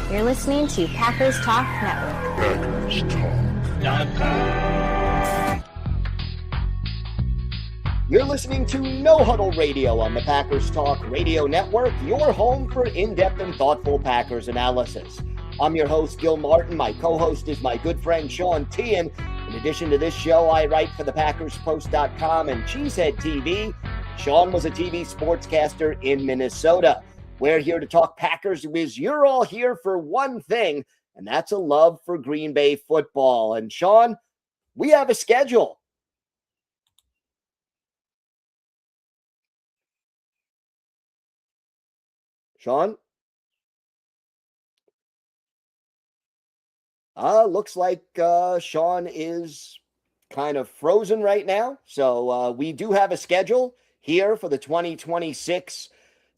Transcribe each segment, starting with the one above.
You're listening to Packers Talk Network. You're listening to No Huddle Radio on the Packers Talk Radio Network, your home for in-depth and thoughtful Packers analysis. I'm your host, Gil Martin. My co-host is my good friend, Sean Tehan. In addition to this show, I write for the PackersPost.com and Cheesehead TV. Sean was a TV sportscaster in Minnesota. We're here to talk Packers because you're all here for one thing, and that's a love for Green Bay football. And Sean, we have a schedule. Sean? Looks like Sean is kind of frozen right now. So we do have a schedule here for the 2026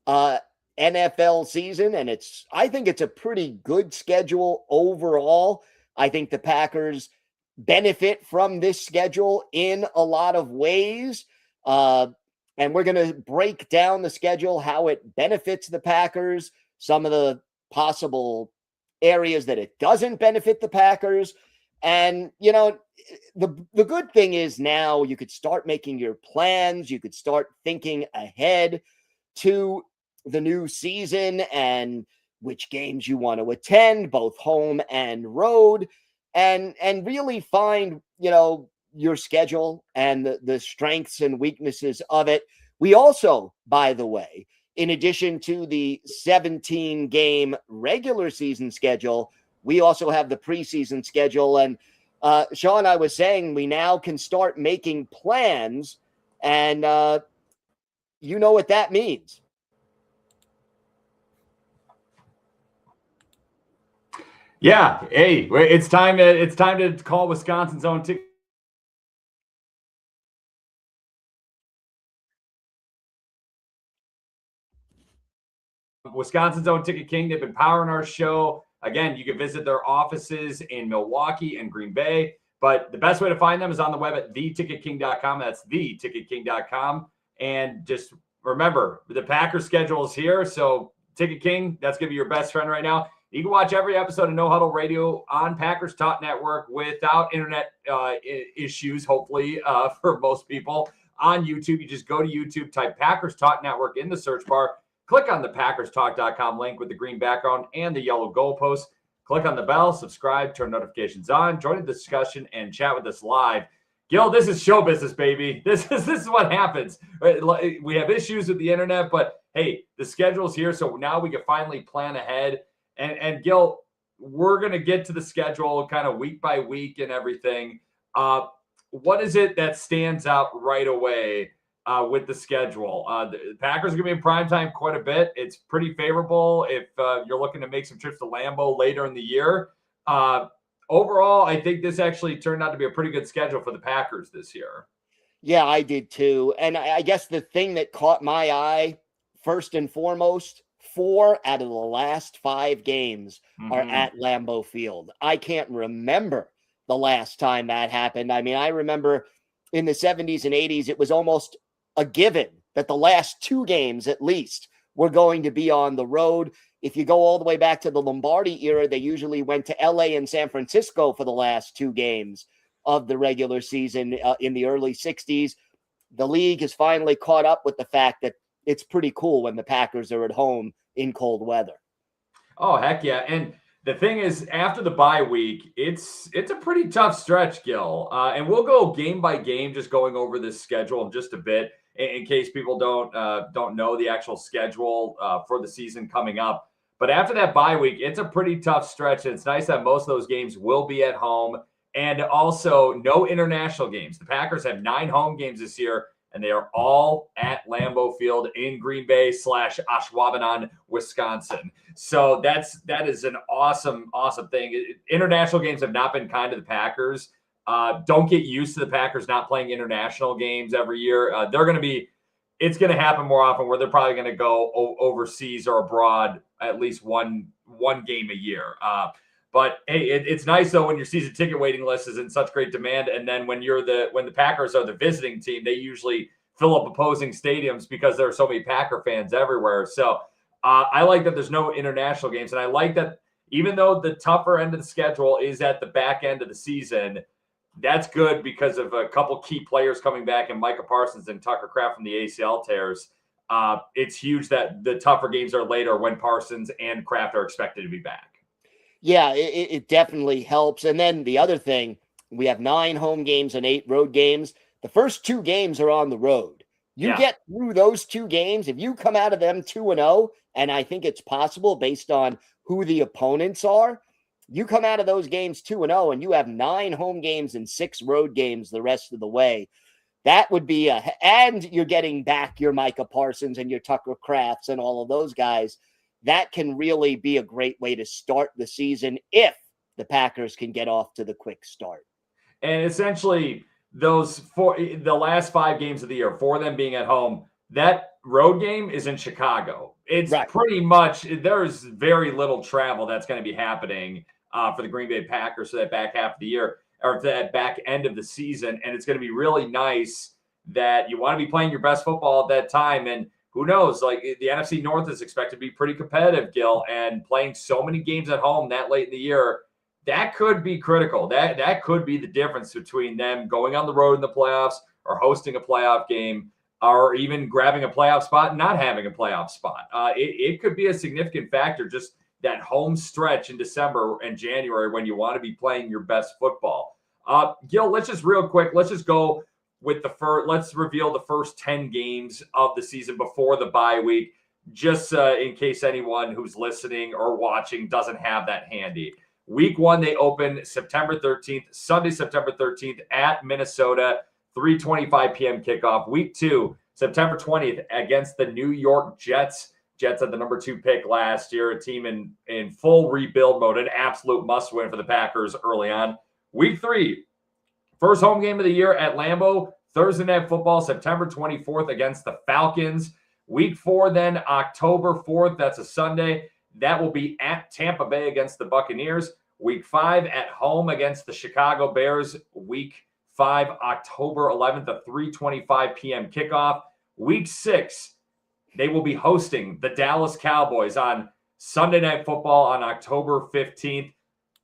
NFL season, and I think it's a pretty good schedule overall. I think the Packers benefit from this schedule in a lot of ways. And we're going to break down the schedule, how it benefits the Packers, some of the possible areas that it doesn't benefit the Packers. And, you know, the good thing is now you could start making your plans. You could start thinking ahead to the new season and which games you want to attend, both home and road, and really find, you know, your schedule and the strengths and weaknesses of it. We also, by the way, in addition to the 17-game regular season schedule, we also have the preseason schedule. And Sean, I was saying we now can start making plans, and you know what that means. Yeah, hey, it's time to call Wisconsin's own ticket. Wisconsin's own Ticket King. They've been powering our show. Again, you can visit their offices in Milwaukee and Green Bay, but the best way to find them is on the web at theticketking.com. That's theticketking.com. And just remember, the Packers schedule is here. So Ticket King, that's going to be your best friend right now. You can watch every episode of No Huddle Radio on Packers Talk Network without internet issues, hopefully, for most people on YouTube. You just go to YouTube, type Packers Talk Network in the search bar. Click on the PackersTalk.com link with the green background and the yellow goalpost. Click on the bell, subscribe, turn notifications on, join the discussion, and chat with us live. Gil, this is show business, baby. This is what happens. We have issues with the internet, but hey, the schedule's here, so now we can finally plan ahead. And Gil, we're going to get to the schedule kind of week by week and everything. What is it that stands out right away with the schedule? The Packers are going to be in primetime quite a bit. It's pretty favorable if you're looking to make some trips to Lambeau later in the year. Overall, I think this actually turned out to be a pretty good schedule for the Packers this year. Yeah, I did too. And I guess the thing that caught my eye, first and foremost, 4 out of the last 5 games are at Lambeau Field. I can't remember the last time that happened. I mean, I remember in the 70s and 80s, it was almost a given that the last 2 games at least were going to be on the road. If you go all the way back to the Lombardi era, they usually went to LA and San Francisco for the last 2 games of the regular season in the early 60s. The league has finally caught up with the fact that it's pretty cool when the Packers are at home in cold weather. Oh, heck yeah. And the thing is, after the bye week, it's a pretty tough stretch, Gil. And we'll go game by game, just going over this schedule in just a bit, in case people don't know the actual schedule for the season coming up. But after that bye week, it's a pretty tough stretch. And it's nice that most of those games will be at home, and also no international games. The Packers have 9 home games this year, and they are all at Lambeau Field in Green Bay / Ashwaubenon, Wisconsin. So that is an awesome thing. International games have not been kind to the Packers. Don't get used to the Packers not playing international games every year. It's going to happen more often where they're probably going to go overseas or abroad at least one game a year. But hey, it's nice though when your season ticket waiting list is in such great demand, and then when the Packers are the visiting team, they usually fill up opposing stadiums because there are so many Packer fans everywhere. So I like that there's no international games, and I like that even though the tougher end of the schedule is at the back end of the season, that's good because of a couple key players coming back and Micah Parsons and Tucker Kraft from the ACL tears. It's huge that the tougher games are later when Parsons and Kraft are expected to be back. Yeah, it definitely helps. And then the other thing, we have 9 home games and 8 road games. The first 2 games are on the road. You get through those 2 games. If you come out of them 2-0, and I think it's possible based on who the opponents are, you come out of those games 2-0 and you have 9 home games and 6 road games the rest of the way. That would be and you're getting back your Micah Parsons and your Tucker Krafts and all of those guys. That can really be a great way to start the season if the Packers can get off to the quick start. And essentially, the last 5 games of the year, 4 of them being at home, that road game is in Chicago. It's pretty much, there's very little travel that's going to be happening for the Green Bay Packers for that back half of the year or that back end of the season. And it's going to be really nice that you want to be playing your best football at that time. And who knows, like the NFC North is expected to be pretty competitive, Gil, and playing so many games at home that late in the year, that could be critical. That could be the difference between them going on the road in the playoffs or hosting a playoff game or even grabbing a playoff spot and not having a playoff spot. It could be a significant factor, just that home stretch in December and January when you want to be playing your best football. Gil, let's just real quick, let's just go with let's reveal the first 10 games of the season before the bye week, just in case anyone who's listening or watching doesn't have that handy. Week 1, they open September 13th, Sunday, September 13th at Minnesota, 3:25 p.m. kickoff. Week 2, September 20th against the New York Jets. Jets had the number 2 pick last year, a team in full rebuild mode, an absolute must-win for the Packers early on. Week 3, first home game of the year at Lambeau, Thursday Night Football, September 24th against the Falcons. Week 4 then, October 4th, that's a Sunday. That will be at Tampa Bay against the Buccaneers. Week 5 at home against the Chicago Bears. Week 5, October 11th, a 3:25 p.m. kickoff. Week 6, they will be hosting the Dallas Cowboys on Sunday Night Football on October 15th.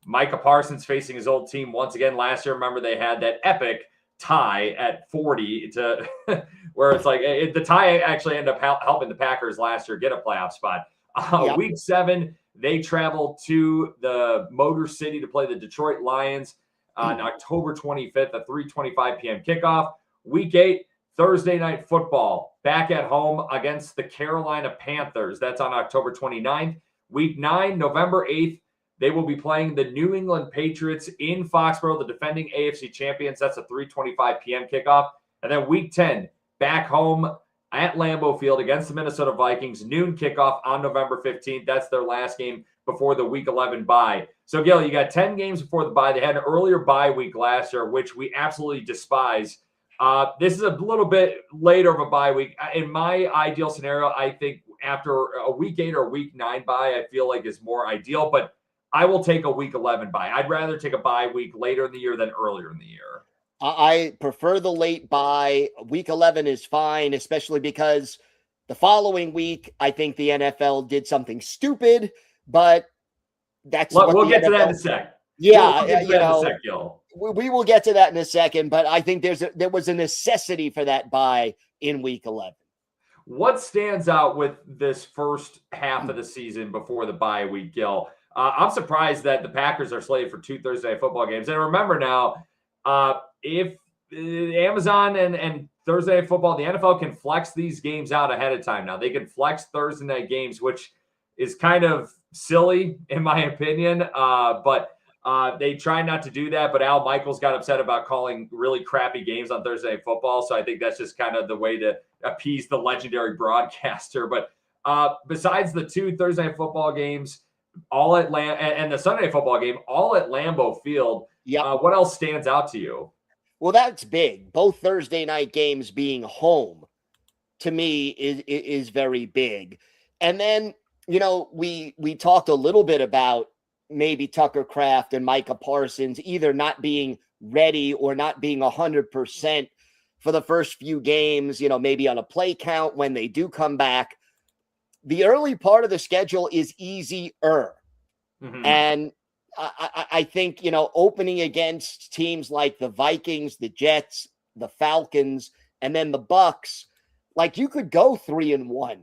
Micah Parsons facing his old team once again. Last year, remember, they had that epic tie at 40 to where it's like the tie actually ended up helping the Packers last year get a playoff spot. Week 7, they travel to the Motor City to play the Detroit Lions on October 25th, a 3:25 p.m. kickoff. Week 8, Thursday Night Football, back at home against the Carolina Panthers. That's on October 29th. Week 9, November 8th, they will be playing the New England Patriots in Foxborough, the defending AFC champions. That's a 3:25 p.m. kickoff. And then week 10, back home at Lambeau Field against the Minnesota Vikings, noon kickoff on November 15th. That's their last game before the Week 11 bye. So, Gil, you got 10 games before the bye. They had an earlier bye week last year, which we absolutely despise. This is a little bit later of a bye week. In my ideal scenario, I think after a Week 8 or Week 9 bye, I feel like is more ideal. But I will take a Week 11 bye. I'd rather take a bye week later in the year than earlier in the year. I prefer the late bye. Week 11 is fine, especially because the following week, I think the NFL did something stupid, but that's we'll get to that in a sec. Yeah, we will get to that in a second, but I think there was a necessity for that bye in Week 11. What stands out with this first half of the season before the bye week, Gil? I'm surprised that the Packers are slated for 2 Thursday Night Football games. And remember now, if Amazon and Thursday Night Football, the NFL can flex these games out ahead of time now. They can flex Thursday night games, which is kind of silly in my opinion. But they try not to do that. But Al Michaels got upset about calling really crappy games on Thursday Night Football. So I think that's just kind of the way to appease the legendary broadcaster. But besides the 2 Thursday Night Football games, all at and the Sunday Night Football game, all at Lambeau Field. What else stands out to you? Well, that's big. Both Thursday night games being home, to me, is very big. And then, we talked a little bit about maybe Tucker Kraft and Micah Parsons either not being ready or not being 100% for the first few games, maybe on a play count when they do come back. The early part of the schedule is easier. Mm-hmm. And I think, opening against teams like the Vikings, the Jets, the Falcons, and then the Bucks, like you could go 3-1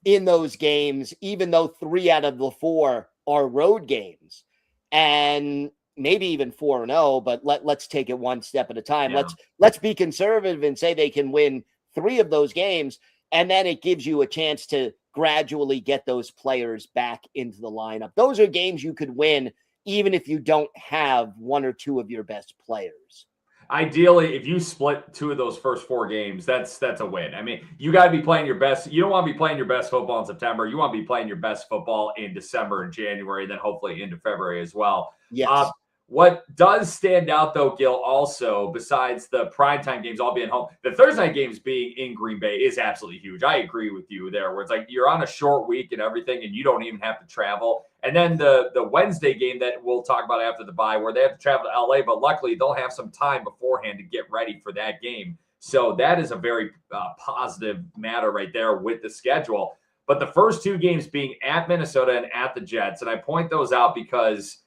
in those games, even though 3 out of the 4 are road games, and maybe even 4-0. But let's take it one step at a time. Yeah. Let's be conservative and say they can win 3 of those games, and then it gives you a chance to gradually get those players back into the lineup. Those are games you could win even if you don't have 1 or 2 of your best players. Ideally, if you split 2 of those first 4 games, that's a win. I mean, you got to be playing your best. You don't want to be playing your best football in September. You want to be playing your best football in December and January, then hopefully into February as well. Yes. What does stand out, though, Gil, also, besides the primetime games all being home, the Thursday night games being in Green Bay is absolutely huge. I agree with you there, where it's like you're on a short week and everything, and you don't even have to travel. And then the Wednesday game that we'll talk about after the bye, where they have to travel to LA, but luckily they'll have some time beforehand to get ready for that game. So that is a very positive matter right there with the schedule. But the first 2 games being at Minnesota and at the Jets, and I point those out because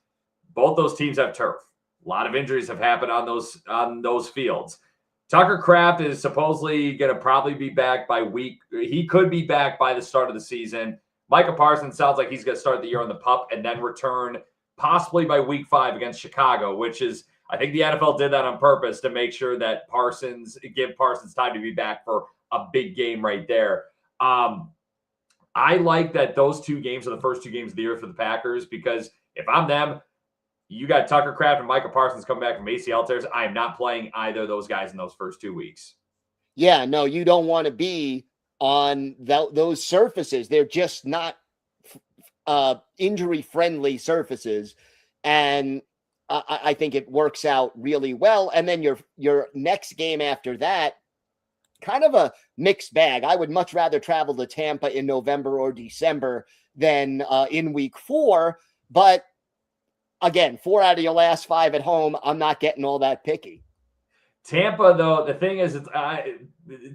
both those teams have turf. A lot of injuries have happened on those fields. Tucker Kraft is supposedly going to probably be back by week. He could be back by the start of the season. Micah Parsons sounds like he's going to start the year on the PUP and then return possibly by week 5 against Chicago, which is, I think the NFL did that on purpose to make sure that give Parsons time to be back for a big game right there. I like that those 2 games are the first 2 games of the year for the Packers, because if I'm them, you got Tucker Kraft and Micah Parsons coming back from ACL tears. I am not playing either of those guys in those first 2 weeks. Yeah, no, you don't want to be on those surfaces. They're just not injury-friendly surfaces. And I think it works out really well. And then your next game after that, kind of a mixed bag. I would much rather travel to Tampa in November or December than in week 4. But again, 4 out of your last 5 at home, I'm not getting all that picky. Tampa, though, the thing is,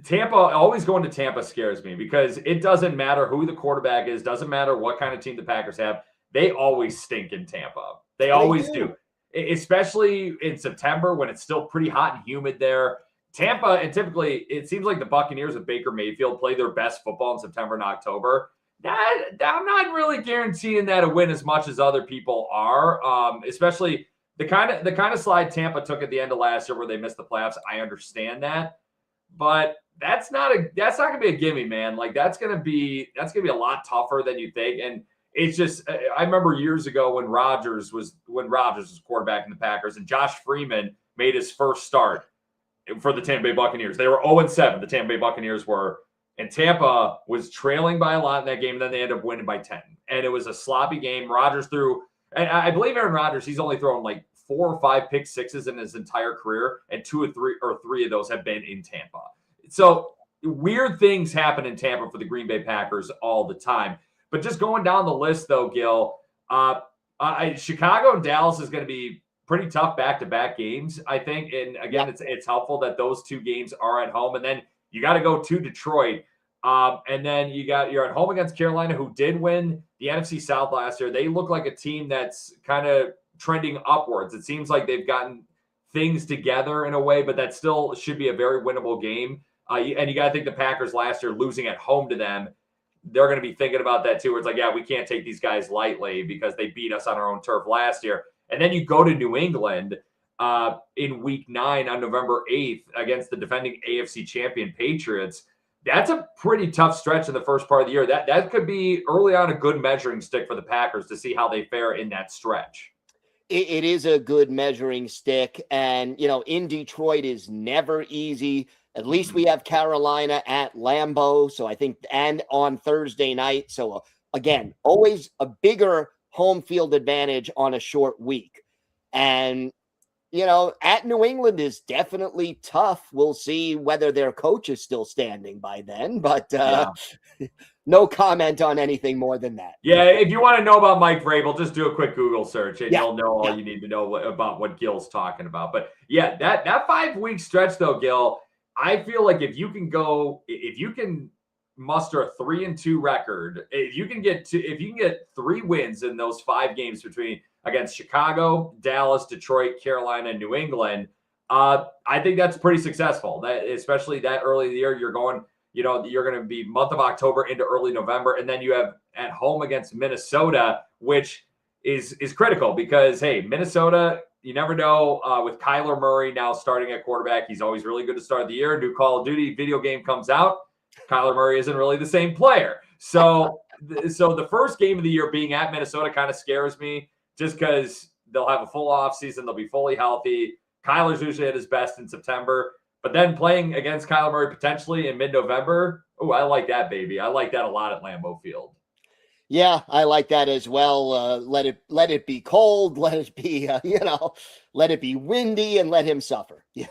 Tampa, always going to Tampa scares me, because it doesn't matter who the quarterback is, doesn't matter what kind of team the Packers have. They always stink in Tampa. They always do. Especially in September when it's still pretty hot and humid there. Tampa, and typically it seems like the Buccaneers with Baker Mayfield play their best football in September and October. I'm not really guaranteeing that a win as much as other people are, especially the kind of slide Tampa took at the end of last year where they missed the playoffs. I understand that, but that's not gonna be a gimme, man. Like that's gonna be a lot tougher than you think. And it's just, I remember years ago when Rodgers was quarterback in the Packers, and Josh Freeman made his first start for the Tampa Bay Buccaneers. They were 0-7. The Tampa Bay Buccaneers were. And Tampa was trailing by a lot in that game, and then they ended up winning by 10. And it was a sloppy game. Rodgers threw, and I believe Aaron Rodgers, he's only thrown like 4 or 5 pick sixes in his entire career, and 2 or 3 of those have been in Tampa. So weird things happen in Tampa for the Green Bay Packers all the time. But just going down the list, though, Gil, Chicago and Dallas is going to be pretty tough back-to-back games, I think. And again, it's helpful that those 2 games are at home, and then you got to go to Detroit. And then you're at home against Carolina, who did win the NFC South last year. They look like a team that's kind of trending upwards. It seems like they've gotten things together in a way, but that still should be a very winnable game. And you got to think the Packers last year losing at home to them, they're going to be thinking about that too. Where it's like, yeah, we can't take these guys lightly because they beat us on our own turf last year. And then you go to New England in week 9 on November 8th against the defending AFC champion Patriots. That's a pretty tough stretch in the first part of the year. That could be early on a good measuring stick for the Packers to see how they fare in that stretch. It is a good measuring stick. And, in Detroit is never easy. At least we have Carolina at Lambeau. So I think, and on Thursday night. So again, always a bigger home field advantage on a short week. And, at New England is definitely tough. We'll see whether their coach is still standing by then, but no comment on anything more than that. Yeah, if you want to know about Mike Vrabel, just do a quick Google search and you'll know all you need to know about what Gil's talking about. But yeah, that 5-week stretch though, Gil, I feel like if you can muster a 3-2 record, if you can get 3 wins in those 5 games against Chicago, Dallas, Detroit, Carolina, and New England, I think that's pretty successful. That especially that early in the year, you're going to be month of October into early November, and then you have at home against Minnesota, which is critical because, hey, Minnesota, you never know. With Kyler Murray now starting at quarterback, he's always really good to start the year. New Call of Duty video game comes out. Kyler Murray isn't really the same player. So the first game of the year being at Minnesota kind of scares me just because they'll have a full offseason. They'll be fully healthy. Kyler's usually at his best in September. But then playing against Kyler Murray potentially in mid-November, oh, I like that, baby. I like that a lot at Lambeau Field. Yeah, I like that as well. Let it be cold. Let it be, let it be windy, and let him suffer. Yeah.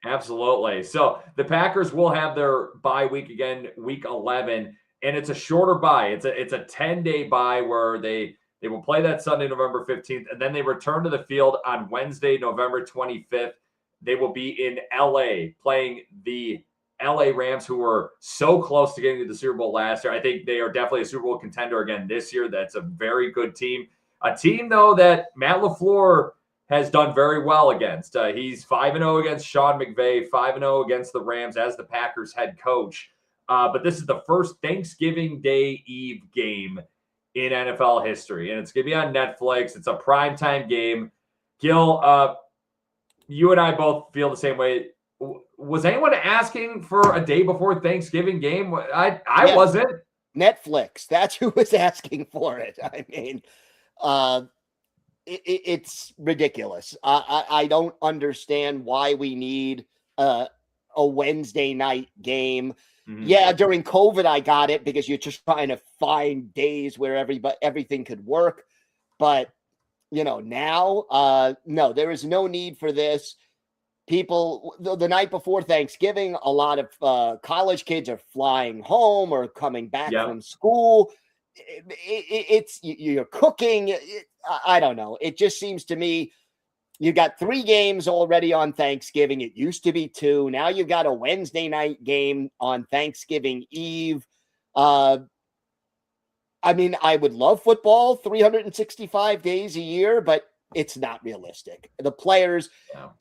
Absolutely. So the Packers will have their bye week again, week 11, and it's a shorter bye. It's a 10-day bye where they will play that Sunday, November 15th, and then they return to the field on Wednesday, November 25th. They will be in LA playing the LA Rams, who were so close to getting to the Super Bowl last year. I think they are definitely a Super Bowl contender again this year. That's a very good team. A team, though, that Matt LaFleur has done very well against. He's 5-0 against Sean McVay, 5-0 against the Rams as the Packers head coach. But this is the first Thanksgiving Day Eve game in NFL history, and it's going to be on Netflix. It's a primetime game. Gil, you and I both feel the same way. Was anyone asking for a day before Thanksgiving game? I Yes. wasn't. Netflix. That's who was asking for it. I mean, it's ridiculous. I don't understand why we need a Wednesday night game. Mm-hmm. Yeah, during COVID, I got it because you're just trying to find days where everything could work. But, now, no, there is no need for this. People, the night before Thanksgiving, a lot of college kids are flying home or coming back from school. You're cooking. I don't know. It just seems to me you got 3 games already on Thanksgiving. It used to be 2. Now you've got a Wednesday night game on Thanksgiving Eve. I mean, I would love football 365 days a year, but it's not realistic. The players,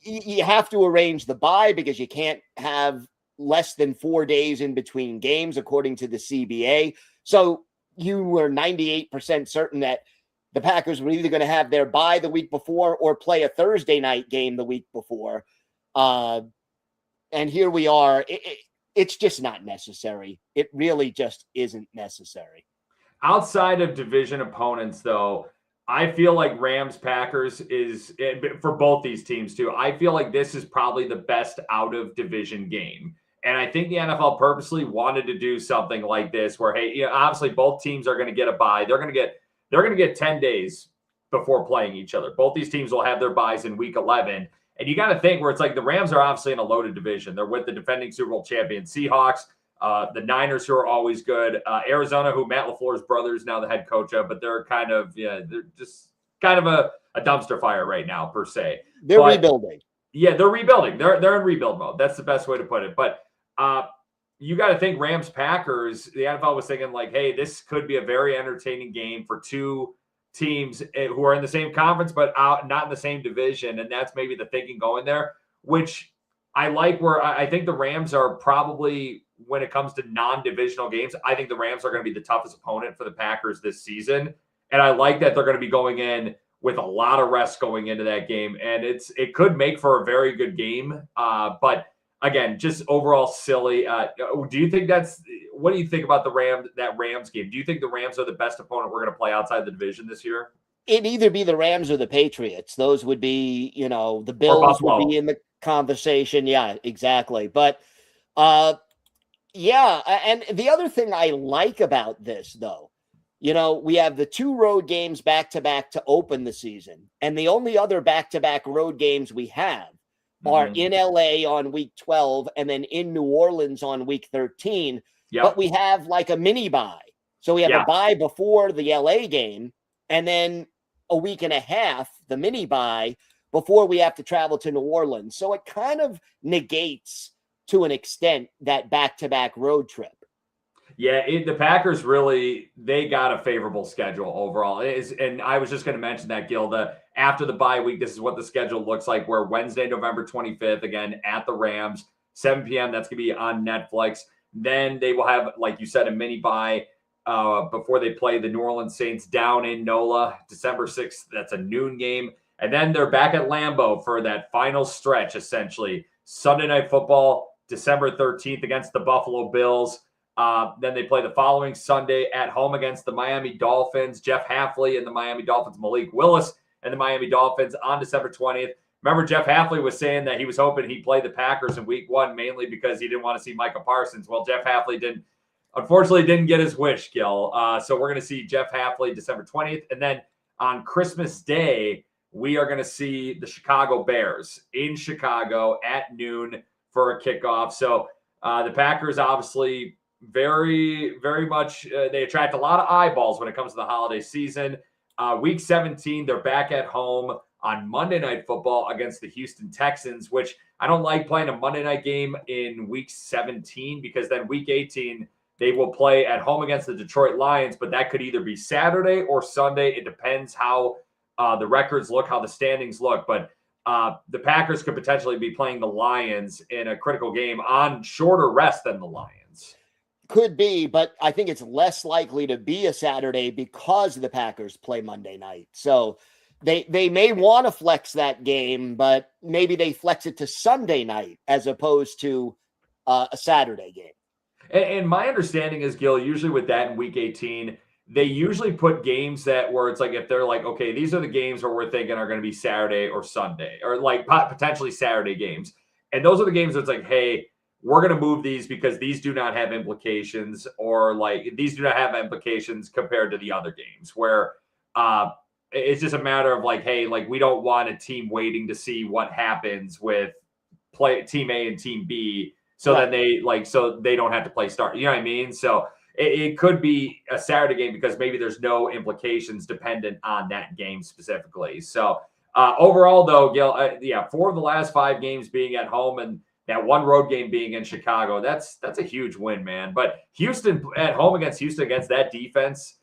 you have to arrange the bye because you can't have less than 4 days in between games, according to the CBA. So you were 98% certain that the Packers were either going to have their bye the week before or play a Thursday night game the week before. And here we are. It's just not necessary. It really just isn't necessary. Outside of division opponents, though, I feel like Rams-Packers is, for both these teams too, I feel like this is probably the best out-of-division game. And I think the NFL purposely wanted to do something like this where, hey, obviously both teams are going to get a bye. They're going to get 10 days before playing each other. Both these teams will have their byes in week 11. And you got to think where it's like the Rams are obviously in a loaded division. They're with the defending Super Bowl champion Seahawks. The Niners, who are always good, Arizona, who Matt LaFleur's brother is now the head coach of, but they're they're just kind of a dumpster fire right now, per se. They're rebuilding. Yeah, they're rebuilding. They're in rebuild mode. That's the best way to put it. But you got to think Rams-Packers, the NFL was thinking like, hey, this could be a very entertaining game for 2 teams who are in the same conference, but not in the same division. And that's maybe the thinking going there, which I like, where I think the Rams are probably, when it comes to non-divisional games, I think the Rams are going to be the toughest opponent for the Packers this season. And I like that they're going to be going in with a lot of rest going into that game. And it could make for a very good game. But again, just overall silly. Do you think what do you think about that Rams game? Do you think the Rams are the best opponent we're going to play outside the division this year? It'd either be the Rams or the Patriots. Those would be, the Bills would be in the conversation. Yeah, exactly. But yeah. And the other thing I like about this, though, we have the 2 road games back-to-back to open the season. And the only other back-to-back road games we have are in LA on week 12 and then in New Orleans on week 13. Yep. But we have like a mini bye. So we have a bye before the LA game and then a week and a half, the mini bye, before we have to travel to New Orleans. So it kind of negates, to an extent, that back-to-back road trip. Yeah, the Packers really, they got a favorable schedule overall. And I was just going to mention that, Gil, after the bye week, this is what the schedule looks like, where Wednesday, November 25th, again, at the Rams, 7 p.m., that's going to be on Netflix. Then they will have, like you said, a mini bye before they play the New Orleans Saints down in NOLA, December 6th. That's a noon game. And then they're back at Lambeau for that final stretch, essentially. Sunday Night Football, December 13th against the Buffalo Bills. Then they play the following Sunday at home against the Miami Dolphins. Jeff Hafley and the Miami Dolphins, Malik Willis and the Miami Dolphins on December 20th. Remember, Jeff Hafley was saying that he was hoping he'd play the Packers in week 1, mainly because he didn't want to see Micah Parsons. Well, Jeff Hafley unfortunately didn't get his wish, Gil. So we're going to see Jeff Hafley December 20th. And then on Christmas Day, we are going to see the Chicago Bears in Chicago at noon for a kickoff. So the Packers obviously very, very much, they attract a lot of eyeballs when it comes to the holiday season. Week 17, they're back at home on Monday Night Football against the Houston Texans, which I don't like playing a Monday night game in week 17 because then week 18, they will play at home against the Detroit Lions, but that could either be Saturday or Sunday. It depends how the records look, how the standings look. But the Packers could potentially be playing the Lions in a critical game on shorter rest than the Lions. Could be, but I think it's less likely to be a Saturday because the Packers play Monday night. So they may want to flex that game, but maybe they flex it to Sunday night as opposed to a Saturday game. And my understanding is, Gil, usually with that in week 18, they usually put games where it's like, if they're like, okay, these are the games where we're thinking are going to be Saturday or Sunday, or like potentially Saturday games. And those are the games that's like, hey, we're going to move these because these do not have implications, or like these do not have implications compared to the other games where it's just a matter of like, hey, like we don't want a team waiting to see what happens with team A and team B. So then they don't have to play start. You know what I mean? So it could be a Saturday game because maybe there's no implications dependent on that game specifically. So overall, though, Gil, 4 of the last 5 games being at home and that one road game being in Chicago, that's a huge win, man. But Houston at home against Houston against that defense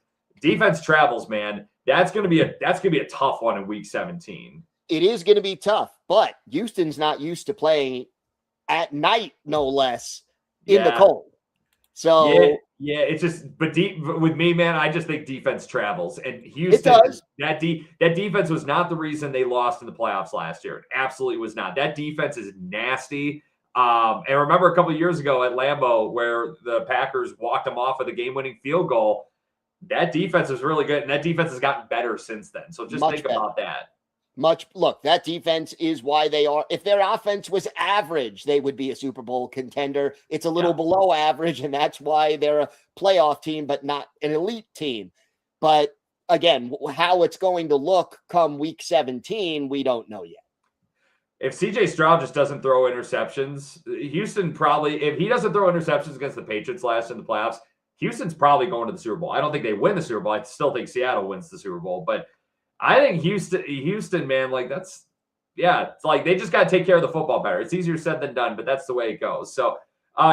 travels, man. That's gonna be a tough one in week 17. It is going to be tough, but Houston's not used to playing at night, no less, in the cold. So yeah, it's just, but with me, man, I just think defense travels, and Houston, that defense was not the reason they lost in the playoffs last year. It absolutely was not. That defense is nasty. And remember a couple of years ago at Lambeau where the Packers walked them off with a game-winning field goal. That defense is really good, and that defense has gotten better since then. So just think about that. Look, that defense is why they are. If their offense was average, they would be a Super Bowl contender. It's a little below average, and that's why they're a playoff team, but not an elite team. But again, how it's going to look come week 17, we don't know yet. If CJ Stroud just doesn't throw interceptions, Houston probably, if he doesn't throw interceptions against the Patriots last in the playoffs, Houston's probably going to the Super Bowl. I don't think they win the Super Bowl. I still think Seattle wins the Super Bowl, but I think Houston, man, like it's like they just got to take care of the football better. It's easier said than done, but that's the way it goes. So,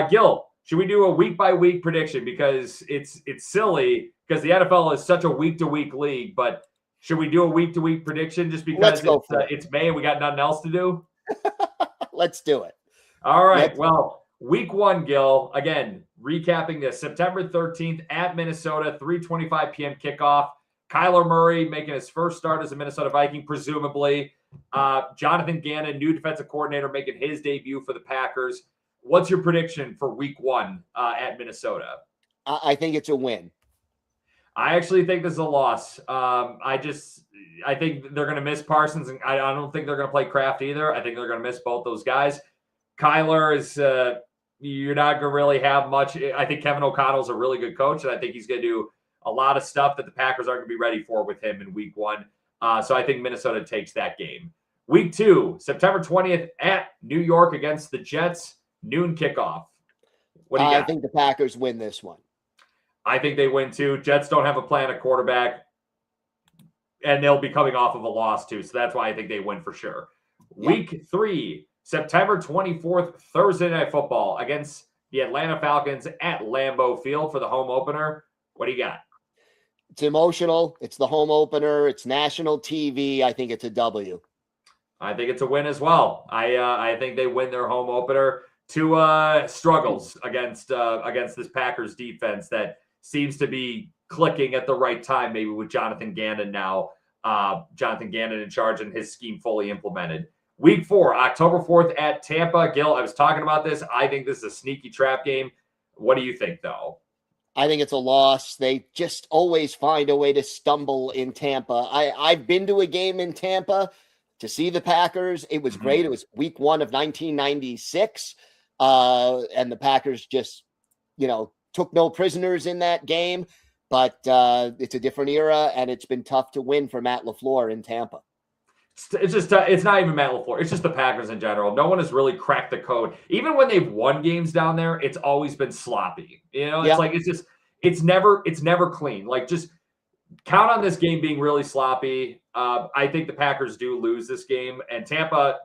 Gil, should we do a week by week prediction because it's silly because the NFL is such a week to week league, but should we do a week to week prediction just because it's May and we got nothing else to do? Let's do it. All right. Well, week 1, Gil, again, recapping this, September 13th at Minnesota, 3:25 p.m. kickoff. Kyler Murray making his first start as a Minnesota Viking, presumably. Jonathan Gannon, new defensive coordinator, making his debut for the Packers. What's your prediction for week 1 at Minnesota? I think it's a win. I actually think this is a loss. I think they're going to miss Parsons, and I don't think they're going to play Kraft either. I think they're going to miss both those guys. Kyler is you're not going to really have much. I think Kevin O'Connell's a really good coach, and I think he's going to do a lot of stuff that the Packers aren't going to be ready for with him in week 1. So I think Minnesota takes that game. Week 2, September 20th at New York against the Jets, noon kickoff. What do you got? I think the Packers win this one. I think they win too. Jets don't have a plan at quarterback, and they'll be coming off of a loss too. So that's why I think they win for sure. Week 3, September 24th, Thursday Night Football against the Atlanta Falcons at Lambeau Field for the home opener. What do you got? It's emotional. It's the home opener. It's national TV. I think it's a W. I think it's a win as well. I think they win their home opener. Two struggles against this Packers defense that seems to be clicking at the right time, maybe with Jonathan Gannon now. Jonathan Gannon in charge and his scheme fully implemented. Week 4, October 4th at Tampa. Gil, I was talking about this. I think this is a sneaky trap game. What do you think, though? I think it's a loss. They just always find a way to stumble in Tampa. I've been to a game in Tampa to see the Packers. It was great. It was week 1 of 1996. And the Packers just, took no prisoners in that game. But it's a different era, and it's been tough to win for Matt LaFleur in Tampa. It's not even Matt LaFleur. It's just the Packers in general. No one has really cracked the code. Even when they've won games down there, it's always been sloppy. It's never clean. Like, just count on this game being really sloppy. I think the Packers do lose this game, and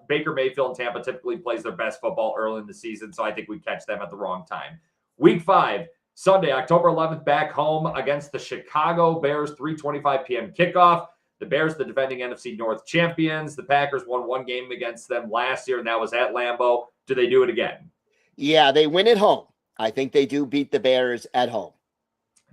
Baker Mayfield in Tampa typically plays their best football early in the season, so I think we catch them at the wrong time. Week 5, Sunday, October 11th, back home against the Chicago Bears, 3:25 p.m. kickoff. The Bears, the defending NFC North champions. The Packers won one game against them last year, and that was at Lambeau. Do they do it again? Yeah, they win at home. I think they do beat the Bears at home.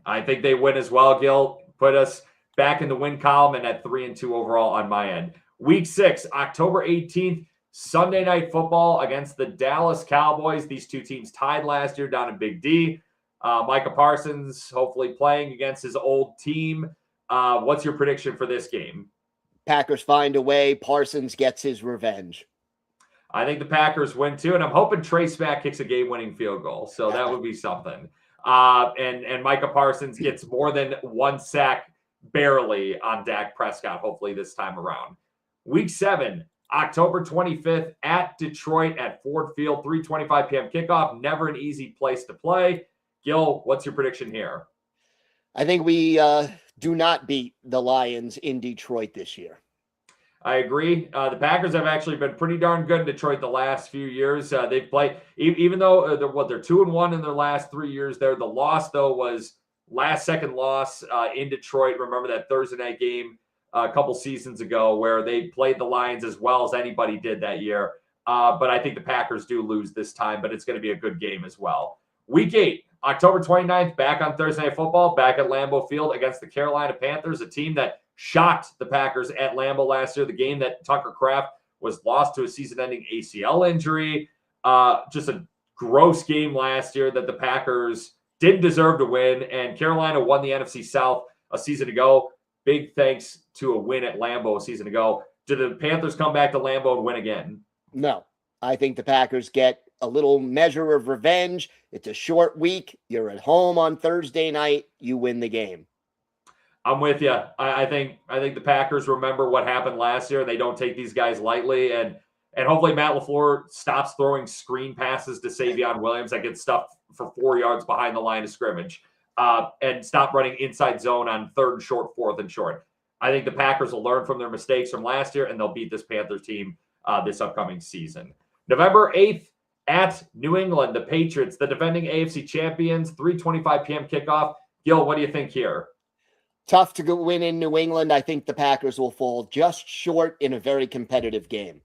I think they win as well, Gil. Put us back in the win column and at 3-2 overall on my end. Week 6, October 18th, Sunday Night Football against the Dallas Cowboys. These two teams tied last year down in Big D. Micah Parsons hopefully playing against his old team. What's your prediction for this game? Packers find a way. Parsons gets his revenge. I think the Packers win too, and I'm hoping Trey Smack kicks a game-winning field goal, so that would be something. And Micah Parsons gets more than one sack barely on Dak Prescott, hopefully this time around. Week 7, October 25th at Detroit at Ford Field, 3:25 p.m. kickoff. Never an easy place to play. Gil, what's your prediction here? I think we do not beat the Lions in Detroit this year. I agree. The Packers have actually been pretty darn good in Detroit the last few years. They've played, even though they're 2-1 in their last 3 years there. The loss, though, was last-second loss in Detroit. Remember that Thursday night game a couple seasons ago where they played the Lions as well as anybody did that year. But I think the Packers do lose this time, but it's going to be a good game as well. Week 8, October 29th, back on Thursday Night Football, back at Lambeau Field against the Carolina Panthers, a team that shocked the Packers at Lambeau last year. The game that Tucker Kraft was lost to a season-ending ACL injury. Just a gross game last year that the Packers didn't deserve to win, and Carolina won the NFC South a season ago. Big thanks to a win at Lambeau a season ago. Do the Panthers come back to Lambeau and win again? No. I think the Packers get a little measure of revenge. It's a short week. You're at home on Thursday night. You win the game. I'm with you. I think the Packers remember what happened last year. They don't take these guys lightly, and hopefully Matt LaFleur stops throwing screen passes to Savion Williams that gets stuffed for 4 yards behind the line of scrimmage, and stop running inside zone on 3rd and short, 4th and short. I think the Packers will learn from their mistakes from last year, and they'll beat this Panthers team this upcoming season. November 8th at New England, the Patriots, the defending AFC champions, 3:25 p.m. kickoff. Gil, what do you think here? Tough to go win in New England. I think the Packers will fall just short in a very competitive game.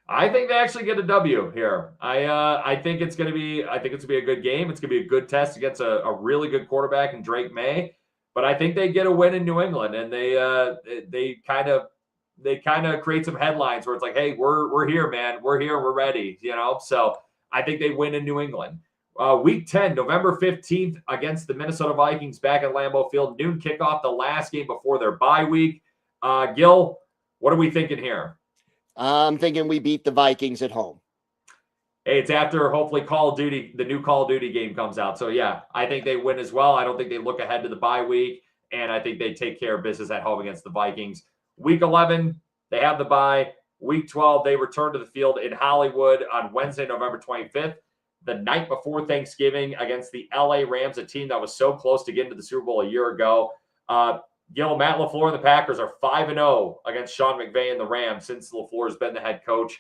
I think they actually get a W here. I think it's going to be a good game. It's going to be a good test against a really good quarterback in Drake May. But I think they get a win in New England, and they kind of create some headlines where it's like, hey, we're here, man. We're here. We're ready. So I think they win in New England. Week 10, November 15th against the Minnesota Vikings back at Lambeau Field. Noon kickoff, the last game before their bye week. Gil, what are we thinking here? I'm thinking we beat the Vikings at home. Hey, it's after hopefully Call of Duty, the new Call of Duty game comes out. So, yeah, I think they win as well. I don't think they look ahead to the bye week, and I think they take care of business at home against the Vikings. Week 11, they have the bye. Week 12, they return to the field in Hollywood on Wednesday, November 25th. The night before Thanksgiving against the LA Rams, a team that was so close to getting to the Super Bowl a year ago. Matt LaFleur and the Packers are 5-0 against Sean McVay and the Rams since LaFleur has been the head coach.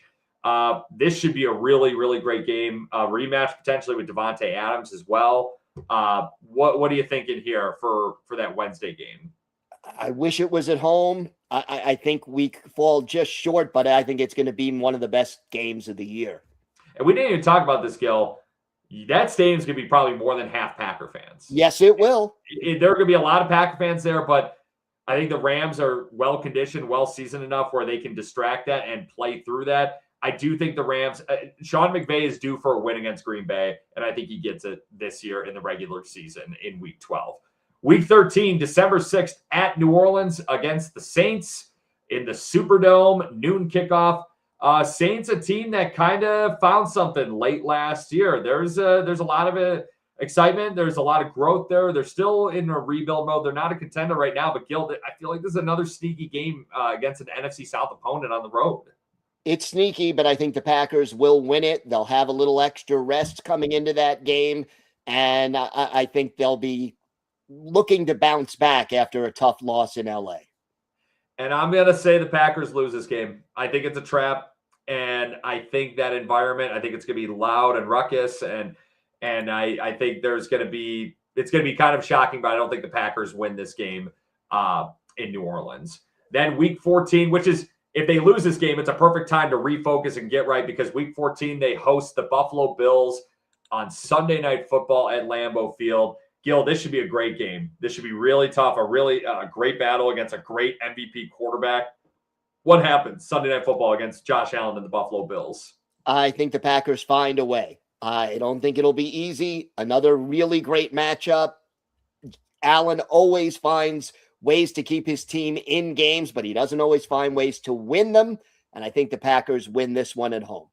This should be a really, really great game. Rematch potentially with Devontae Adams as well. What are you thinking here for that Wednesday game? I wish it was at home. I think we fall just short, but I think it's going to be one of the best games of the year. And we didn't even talk about this, Gil. That stadium's going to be probably more than half Packer fans. Yes, it will. There are going to be a lot of Packer fans there, but I think the Rams are well-conditioned, well-seasoned enough where they can distract that and play through that. I do think the Rams, Sean McVay is due for a win against Green Bay, and I think he gets it this year in the regular season in Week 12. Week 13, December 6th at New Orleans against the Saints in the Superdome, noon kickoff. Saints, a team that kind of found something late last year. There's a lot of excitement. There's a lot of growth there. They're still in a rebuild mode. They're not a contender right now, but Gil, I feel like this is another sneaky game against an NFC South opponent on the road. It's sneaky, but I think the Packers will win it. They'll have a little extra rest coming into that game, and I think they'll be looking to bounce back after a tough loss in LA. And I'm going to say the Packers lose this game. I think it's a trap, and I think that environment, I think it's going to be loud and ruckus, and I think it's going to be kind of shocking, but I don't think the Packers win this game in New Orleans. Then Week 14, which is, if they lose this game, it's a perfect time to refocus and get right, because Week 14, they host the Buffalo Bills on Sunday Night Football at Lambeau Field. Gil, this should be a great game. This should be really tough, a really great battle against a great MVP quarterback. What happens Sunday Night Football against Josh Allen and the Buffalo Bills? I think the Packers find a way. I don't think it'll be easy. Another really great matchup. Allen always finds ways to keep his team in games, but he doesn't always find ways to win them. And I think the Packers win this one at home.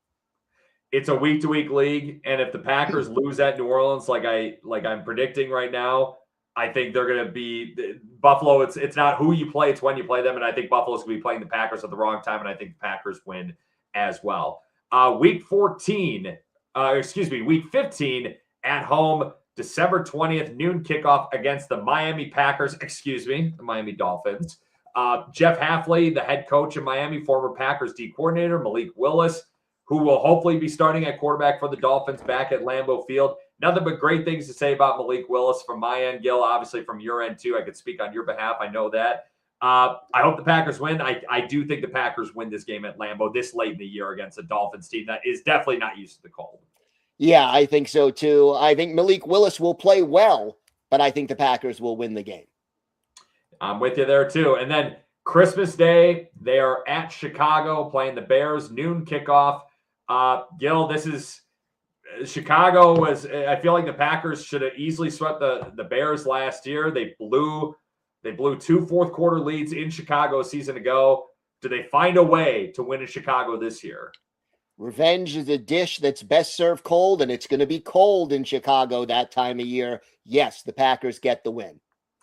It's a week-to-week league, and if the Packers lose at New Orleans, like I'm predicting right now, I think they're going to be Buffalo. It's not who you play; it's when you play them. And I think Buffalo's going to be playing the Packers at the wrong time, and I think the Packers win as well. Week 15 at home, December 20th, noon kickoff against the the Miami Dolphins. Jeff Hafley, the head coach of Miami, former Packers D coordinator, Malik Willis, who will hopefully be starting at quarterback for the Dolphins back at Lambeau Field. Nothing but great things to say about Malik Willis from my end, Gil, obviously from your end too. I could speak on your behalf. I know that. I hope the Packers win. I do think the Packers win this game at Lambeau this late in the year against a Dolphins team that is definitely not used to the cold. Yeah, I think so too. I think Malik Willis will play well, but I think the Packers will win the game. I'm with you there too. And then Christmas Day, they are at Chicago playing the Bears, noon kickoff. Gil, this is Chicago I feel like the Packers should have easily swept the Bears last year. They blew 2 fourth quarter leads in Chicago a season ago. Do they find a way to win in Chicago this year? Revenge is a dish that's best served cold, and it's going to be cold in Chicago that time of year. Yes, the Packers get the win.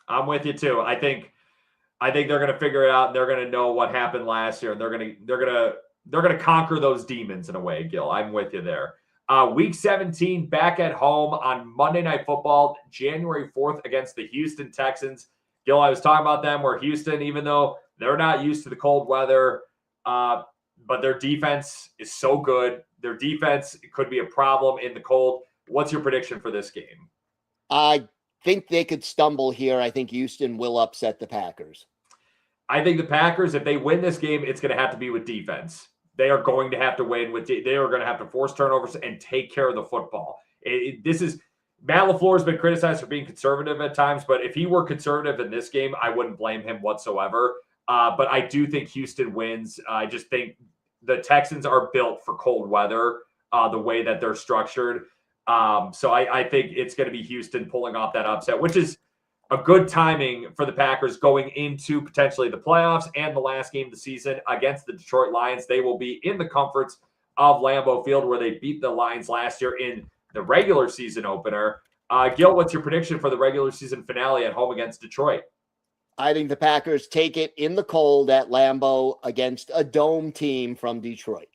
I'm with you too. I think they're going to figure it out, and they're going to know what happened last year, and they're going to conquer those demons in a way, Gil. I'm with you there. Week 17, back at home on Monday Night Football, January 4th against the Houston Texans. Gil, I was talking about them where Houston, even though they're not used to the cold weather, but their defense is so good. Their defense could be a problem in the cold. What's your prediction for this game? I think they could stumble here. I think Houston will upset the Packers. I think the Packers, if they win this game, it's going to have to be with defense. They are going to have to win they are going to have to force turnovers and take care of the football. Matt LaFleur has been criticized for being conservative at times, but if he were conservative in this game, I wouldn't blame him whatsoever. But I do think Houston wins. I just think the Texans are built for cold weather, the way that they're structured. So I think it's going to be Houston pulling off that upset, which is a good timing for the Packers going into potentially the playoffs and the last game of the season against the Detroit Lions. They will be in the comforts of Lambeau Field, where they beat the Lions last year in the regular season opener. Gil, what's your prediction for the regular season finale at home against Detroit? I think the Packers take it in the cold at Lambeau against a dome team from Detroit.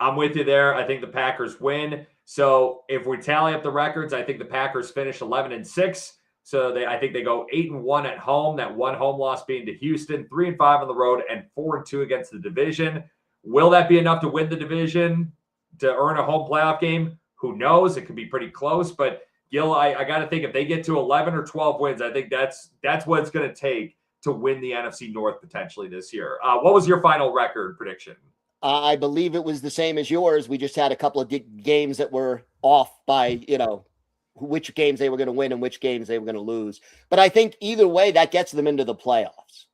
I'm with you there. I think the Packers win. So if we tally up the records, I think the Packers finish 11-6. So I think they go 8-1 at home. That one home loss being to Houston, 3-5 on the road, and 4-2 against the division. Will that be enough to win the division, to earn a home playoff game? Who knows? It could be pretty close. But, Gil, I got to think if they get to 11 or 12 wins, I think that's what it's going to take to win the NFC North potentially this year. What was your final record prediction? I believe it was the same as yours. We just had a couple of games that were off by, which games they were going to win and which games they were going to lose. But I think either way, that gets them into the playoffs.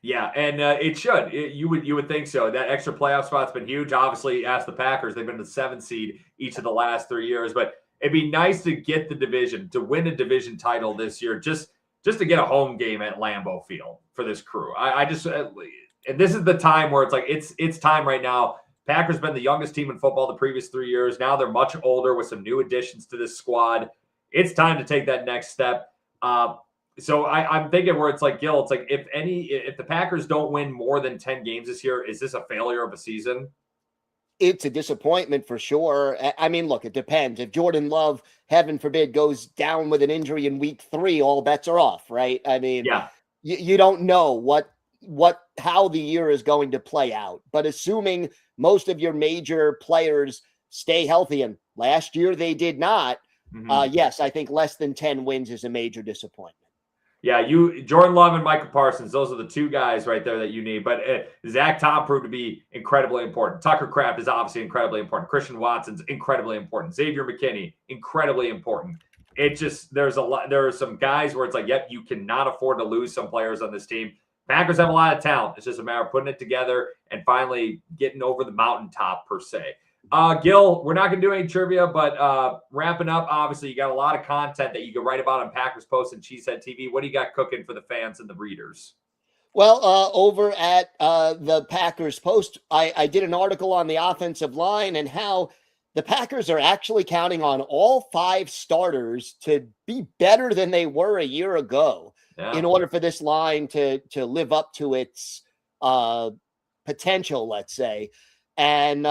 Yeah, and it should. You would think so. That extra playoff spot's been huge. Obviously, ask the Packers. They've been the 7th seed each of the last 3 years. But it'd be nice to get the division, to win a division title this year, just to get a home game at Lambeau Field for this crew. And this is the time where it's like it's time right now. Packers been the youngest team in football the previous 3 years. Now they're much older with some new additions to this squad. It's time to take that next step. So I'm thinking where it's like, Gil, it's like if the Packers don't win more than 10 games this year, is this a failure of a season? It's a disappointment for sure. I mean, look, it depends. If Jordan Love, heaven forbid, goes down with an injury in week 3, all bets are off, right? I mean, yeah, you don't know how the year is going to play out. But assuming most of your major players stay healthy, and last year they did not, yes, I think less than 10 wins is a major disappointment. Yeah, Jordan Love and Michael Parsons, those are the two guys right there that you need. But Zach Tom proved to be incredibly important. Tucker Kraft is obviously incredibly important. Christian Watson's incredibly important. Xavier McKinney, incredibly important. It just, there are some guys where it's like, yep, you cannot afford to lose some players on this team. Packers have a lot of talent. It's just a matter of putting it together and finally getting over the mountaintop per se. Gil, we're not going to do any trivia, but wrapping up, obviously, you got a lot of content that you can write about on Packers Post and Cheesehead TV. What do you got cooking for the fans and the readers? Well, over at the Packers Post, I did an article on the offensive line and how the Packers are actually counting on all 5 starters to be better than they were a year ago in order for this line to live up to its potential, let's say. And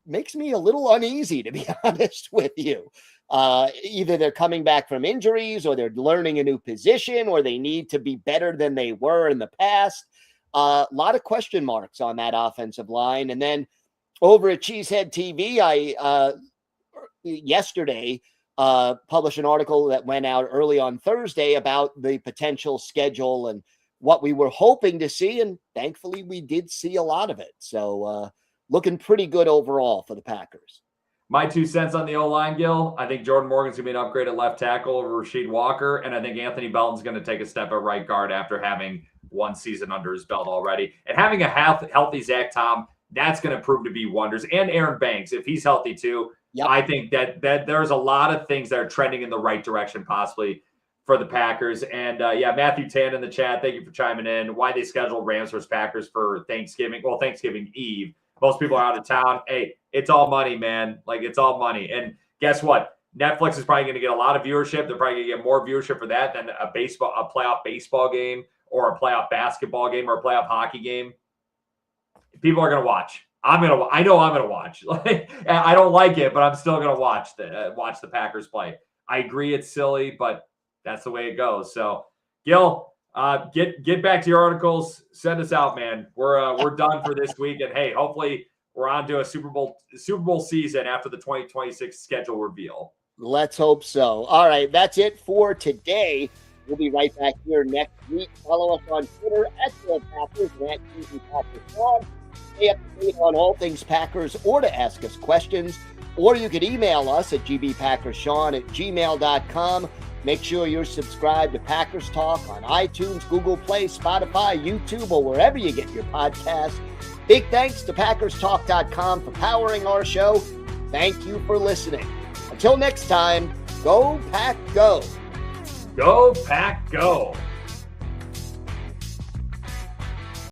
makes me a little uneasy, to be honest with you. Either they're coming back from injuries or they're learning a new position or they need to be better than they were in the past. A lot of question marks on that offensive line. And then over at Cheesehead TV, I yesterday published an article that went out early on Thursday about the potential schedule and what we were hoping to see. And thankfully, we did see a lot of it. So, looking pretty good overall for the Packers. My 2 cents on the O-line, Gil. I think Jordan Morgan's going to be an upgrade at left tackle over Rasheed Walker, and I think Anthony Belton's going to take a step at right guard after having 1 season under his belt already. And having a healthy Zach Tom, that's going to prove to be wonders. And Aaron Banks, if he's healthy too, yep. I think that there's a lot of things that are trending in the right direction possibly for the Packers. And, Matthew Tan in the chat, thank you for chiming in. Why they scheduled Rams versus Packers for Thanksgiving? Well, Thanksgiving Eve. Most people are out of town. Hey, it's all money, man. Like, it's all money. And guess what? Netflix is probably going to get a lot of viewership. They're probably going to get more viewership for that than a playoff baseball game or a playoff basketball game or a playoff hockey game. People are going to watch. I know I'm going to watch. I don't like it, but I'm still going to watch the Packers play. I agree it's silly, but that's the way it goes. So, Gil, get back to your articles. Send us out, man. We're done for this week, and hey, hopefully we're on to a Super Bowl season after the 2026 schedule reveal. Let's hope so. All right, that's it for today. We'll be right back here next week. Follow us on Twitter at Packers and at GBPackersSean. Stay up to date on all things Packers or to ask us questions. Or you could email us at gbpackerssean@gmail.com. Make sure you're subscribed to Packers Talk on iTunes, Google Play, Spotify, YouTube, or wherever you get your podcasts. Big thanks to PackersTalk.com for powering our show. Thank you for listening. Until next time, go Pack Go. Go Pack Go.